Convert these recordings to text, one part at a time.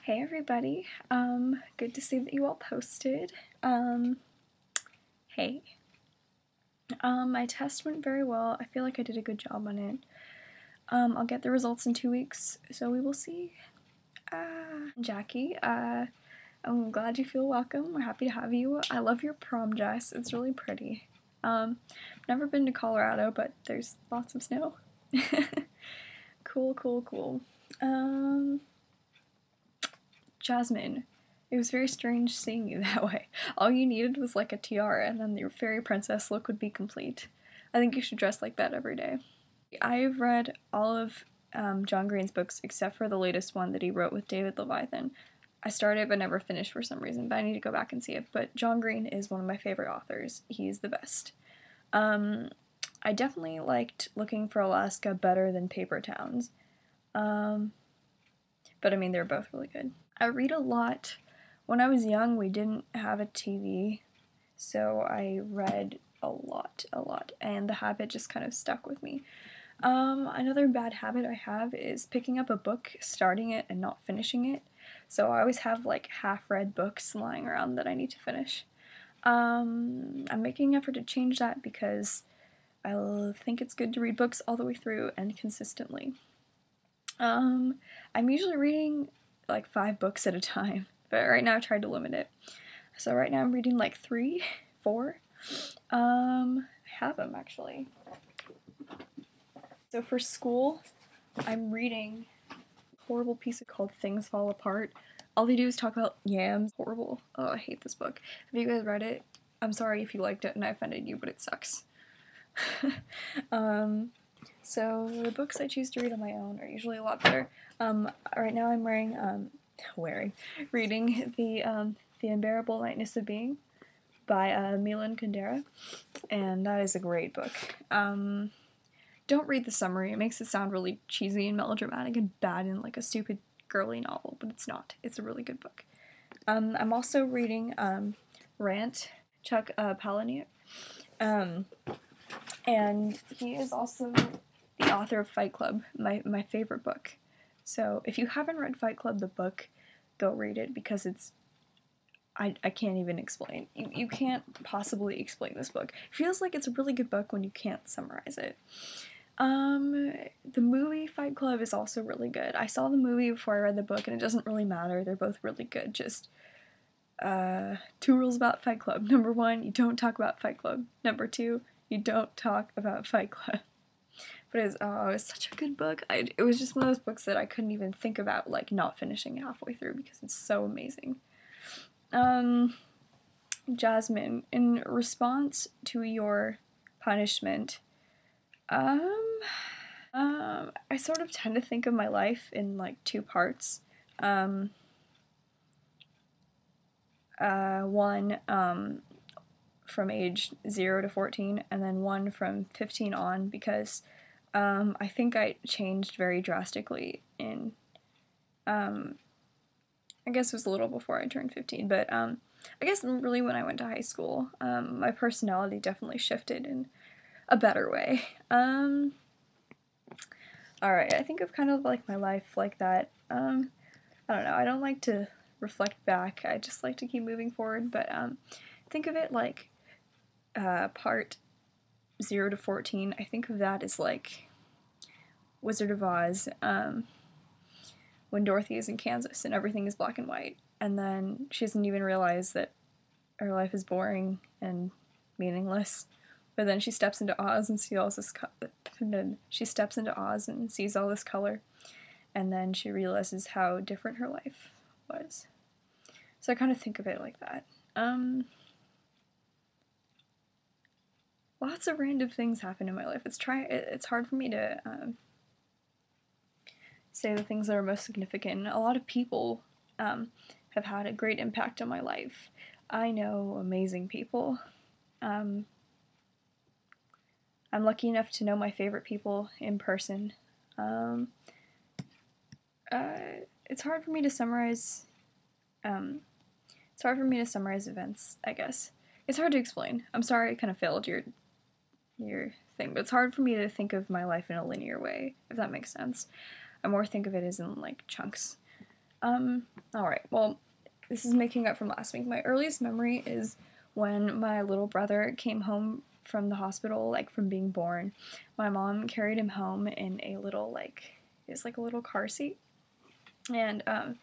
Hey everybody, good to see that you all posted. Hey. My test went very well. I feel like I did a good job on it. I'll get the results in 2 weeks, so we will see. Jackie, I'm glad you feel welcome. We're happy to have you. I love your prom dress. It's really pretty. Never been to Colorado, but there's lots of snow. Cool. Jasmine, it was very strange seeing you that way. All you needed was like a tiara, and then your fairy princess look would be complete. I think you should dress like that every day. I've read all of John Green's books except for the latest one that he wrote with David Leviathan. I started but never finished for some reason, but I need to go back and see it. But John Green is one of my favorite authors. He's the best. I definitely liked Looking for Alaska better than Paper Towns. But I mean, they're both really good. I read a lot. When I was young, we didn't have a TV, so I read a lot, and the habit just kind of stuck with me. Another bad habit I have is picking up a book, starting it, and not finishing it. So I always have like half-read books lying around that I need to finish. I'm making an effort to change that because I think it's good to read books all the way through and consistently. I'm usually reading like 5 books at a time, but right now I tried to limit it. So right now I'm reading like 3, 4. I have them actually. So for school, I'm reading a horrible piece called Things Fall Apart. All they do is talk about yams. Horrible. Oh, I hate this book. Have you guys read it? I'm sorry if you liked it and I offended you, but it sucks. So the books I choose to read on my own are usually a lot better. Right now I'm reading The Unbearable Lightness of Being by Milan Kundera, and that is a great book. Don't read the summary. It makes it sound really cheesy and melodramatic and bad in like a stupid girly novel, but it's not. It's a really good book. I'm also reading Rant, Chuck Palahniuk, and he is also the author of Fight Club, my favorite book. So if you haven't read Fight Club, the book, go read it because it's, I can't even explain. You can't possibly explain this book. It feels like it's a really good book when you can't summarize it. The movie Fight Club is also really good. I saw the movie before I read the book and it doesn't really matter. They're both really good. Just 2 rules about Fight Club. Number 1, you don't talk about Fight Club. Number 2, you don't talk about Fight Club. But it's such a good book. It was just one of those books that I couldn't even think about like not finishing halfway through because it's so amazing. Jasmine, in response to your punishment, I sort of tend to think of my life in like 2 parts. One from age 0 to 14, and then one from 15 on, because I think I changed very drastically in, I guess it was a little before I turned 15, but I guess really when I went to high school, my personality definitely shifted in a better way. Alright, I think of kind of like my life like that. I don't know, I don't like to reflect back, I just like to keep moving forward, but think of it like part 0 to 14, I think of that as like Wizard of Oz, when Dorothy is in Kansas and everything is black and white, and then she doesn't even realize that her life is boring and meaningless, but then she steps into Oz and sees all this sees all this color, and then she realizes how different her life was. So I kind of think of it like that. Lots of random things happen in my life. It's hard for me to say the things that are most significant. A lot of people have had a great impact on my life. I know amazing people. I'm lucky enough to know my favorite people in person. It's hard for me to summarize. It's hard for me to summarize events, I guess. It's hard to explain. I'm sorry I kind of failed your thing, but it's hard for me to think of my life in a linear way, if that makes sense. I more think of it as in like chunks. Alright, well, this is making up from last week. My earliest memory is when my little brother came home from the hospital, like from being born. My mom carried him home in a little, like, it was like a little car seat. And I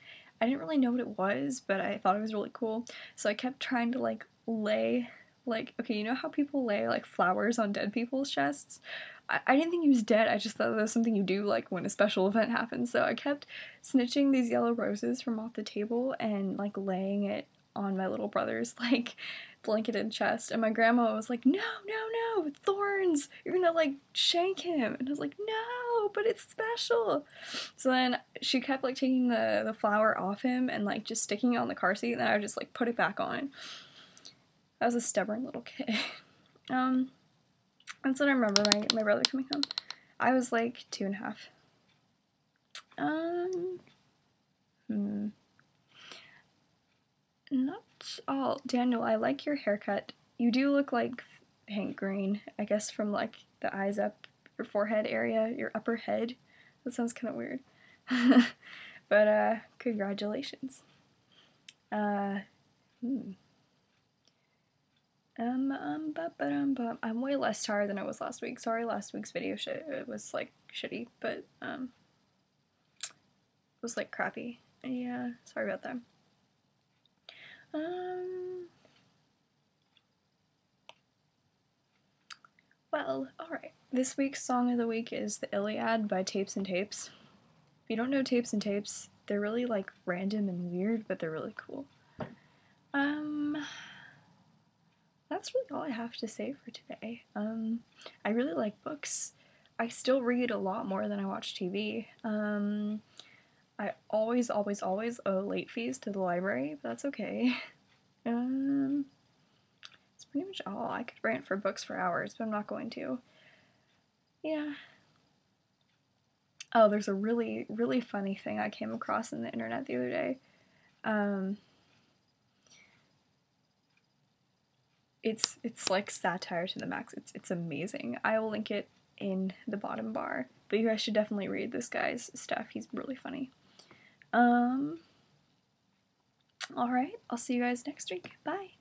didn't really know what it was, but I thought it was really cool. So I kept trying to like lay, like, okay, you know how people lay like flowers on dead people's chests? I didn't think he was dead. I just thought that was something you do like when a special event happens. So I kept snitching these yellow roses from off the table and like laying it on my little brother's like blanketed chest. And my grandma was like, no, no, no, thorns, you're gonna like shank him. And I was like, no, but it's special. So then she kept like taking the flower off him and like just sticking it on the car seat, and then I would just like put it back on. I was a stubborn little kid. That's what I remember my brother coming home. I was like 2.5. Not all. Daniel, I like your haircut. You do look like Hank Green, I guess from like the eyes up your forehead area, your upper head. That sounds kind of weird. But congratulations. I'm way less tired than I was last week. Sorry, last week's video it was like shitty, but it was like crappy. Yeah, sorry about that. Well, alright. This week's song of the week is The Illiad by Tapes and Tapes. If you don't know Tapes and Tapes, they're really like random and weird, but they're really cool. That's really all I have to say for today. I really like books. I still read a lot more than I watch TV. I always owe late fees to the library, but that's okay. That's pretty much all. I could rant for books for hours, but I'm not going to. Yeah. Oh, there's a really, really funny thing I came across on the internet the other day. It's like satire to the max. It's amazing. I will link it in the bottom bar. But you guys should definitely read this guy's stuff. He's really funny. Alright, I'll see you guys next week. Bye.